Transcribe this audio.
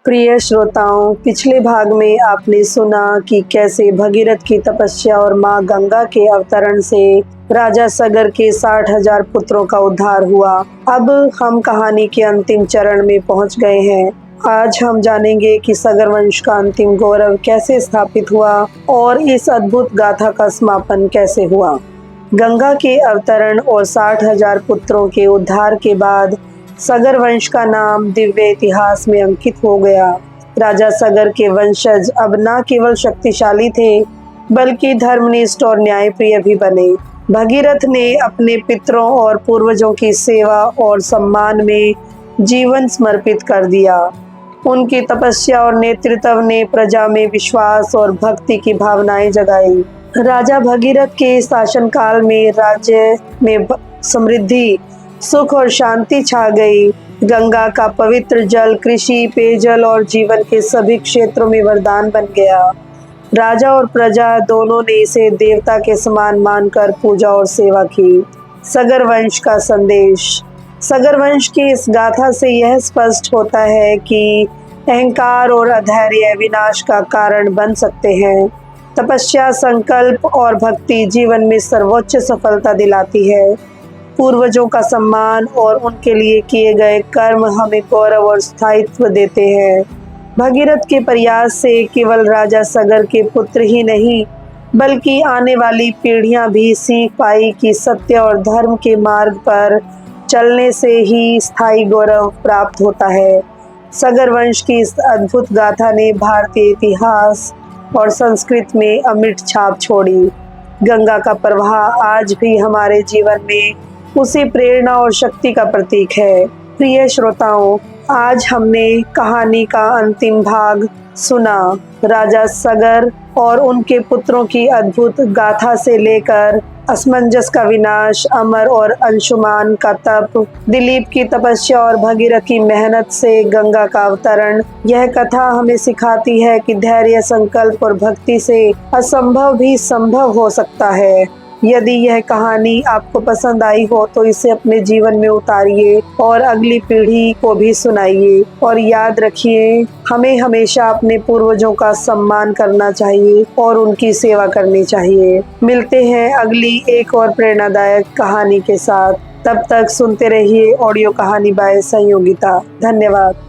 प्रिय श्रोताओं, पिछले भाग में आपने सुना कि कैसे भगीरथ की तपस्या और माँ गंगा के अवतरण से राजा सगर के 60,000 पुत्रों का उद्धार हुआ। अब हम कहानी के अंतिम चरण में पहुंच गए हैं। आज हम जानेंगे कि सगर वंश का अंतिम गौरव कैसे स्थापित हुआ और इस अद्भुत गाथा का समापन कैसे हुआ। गंगा के अवतरण और 60,000 पुत्रों के उद्धार के बाद सगर वंश का नाम दिव्य इतिहास में अंकित हो गया। राजा सगर के वंशज अब न केवल शक्तिशाली थे बल्कि धर्मनिष्ठ और न्यायप्रिय भी बने। भगीरथ ने अपने पितरों और पूर्वजों की सेवा और सम्मान में जीवन समर्पित कर दिया। उनकी तपस्या और नेतृत्व ने प्रजा में विश्वास और भक्ति की भावनाएं जगाई। राजा भगीरथ के शासनकाल में राज्य में समृद्धि, सुख और शांति छा गई। गंगा का पवित्र जल कृषि, पेयजल और जीवन के सभी क्षेत्रों में वरदान बन गया। राजा और प्रजा दोनों ने इसे देवता के समान मानकर पूजा और सेवा की। सगर वंश का संदेश। सगर वंश की इस गाथा से यह स्पष्ट होता है कि अहंकार और अधैर्य विनाश का कारण बन सकते हैं। तपस्या, संकल्प और भक्ति जीवन में सर्वोच्च सफलता दिलाती है। पूर्वजों का सम्मान और उनके लिए किए गए कर्म हमें गौरव और स्थायित्व देते हैं। भगीरथ के प्रयास से केवल राजा सगर के पुत्र ही नहीं बल्कि आने वाली पीढ़ियां भी सीख पाई कि सत्य और धर्म के मार्ग पर चलने से ही स्थायी गौरव प्राप्त होता है। सगर वंश की इस अद्भुत गाथा ने भारतीय इतिहास और संस्कृति में अमिट छाप छोड़ी। गंगा का प्रवाह आज भी हमारे जीवन में उसी प्रेरणा और शक्ति का प्रतीक है। प्रिय श्रोताओं, आज हमने कहानी का अंतिम भाग सुना। राजा सगर और उनके पुत्रों की अद्भुत गाथा से लेकर असमंजस का विनाश, अमर और अंशुमान का तप, दिलीप की तपस्या और भगीरथ की मेहनत से गंगा का अवतरण, यह कथा हमें सिखाती है कि धैर्य, संकल्प और भक्ति से असंभव भी संभव हो सकता है। यदि यह कहानी आपको पसंद आई हो तो इसे अपने जीवन में उतारिए और अगली पीढ़ी को भी सुनाइए। और याद रखिए, हमें हमेशा अपने पूर्वजों का सम्मान करना चाहिए और उनकी सेवा करनी चाहिए। मिलते हैं अगली एक और प्रेरणादायक कहानी के साथ। तब तक सुनते रहिए ऑडियो कहानी बाय संयोगिता। धन्यवाद।